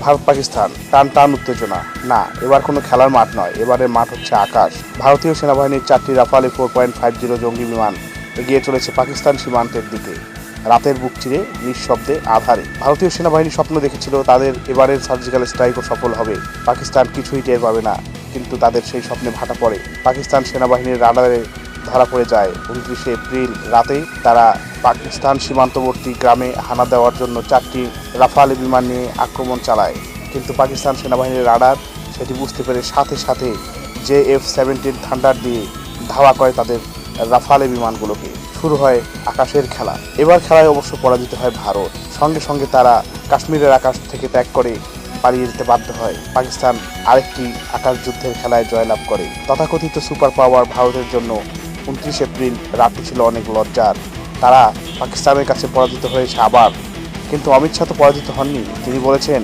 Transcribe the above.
ভারত পাকিস্তান টান টান উত্তেজনা। না, এবার কোনো খেলার মাঠ নয়, এবারের মাঠ হচ্ছে আকাশ। ভারতীয় সেনাবাহিনীর 4টি রাফালে 4.50 জঙ্গি বিমান এগিয়ে চলেছে পাকিস্তান সীমান্তের দিকে, রাতের বুক চিরে নিঃশব্দে আধারে। ভারতীয় সেনাবাহিনী স্বপ্ন দেখেছিল তাদের এবারের সার্জিক্যাল স্ট্রাইকও সফল হবে, পাকিস্তান কিছুই টের পাবে না। কিন্তু তাদের সেই স্বপ্নে ভাটা পড়ে। পাকিস্তান সেনাবাহিনীর রাডারে ধরা পড়ে যায় 29 এপ্রিল রাতে। তারা পাকিস্তান সীমান্তবর্তী গ্রামে হানা দেওয়ার জন্য 4টি রাফালে বিমান নিয়ে আক্রমণ চালায়। কিন্তু পাকিস্তান সেনাবাহিনীর রাডার সেটি বুঝতে পেরে সাথে সাথে JF-17 থান্ডার দিয়ে ধাওয়া করে তাদের রাফালে বিমানগুলোকে। শুরু হয় আকাশের খেলা। এবার খেলায় অবশ্য পরাজিত হয় ভারত। সঙ্গে সঙ্গে তারা কাশ্মীরের আকাশ থেকে ত্যাগ করে পালিয়ে যেতে বাধ্য হয়। পাকিস্তান আরেকটি আকাশ যুদ্ধের খেলায় জয়লাভ করে। তথাকথিত সুপার পাওয়ার ভারতের জন্য 29 এপ্রিল রাতটি ছিল অনেক লজ্জার। তারা পাকিস্তানের কাছে পরাজিত হয়েছে আবার। কিন্তু অমিত শাহ তো পরাজিত হননি। তিনি বলেছেন,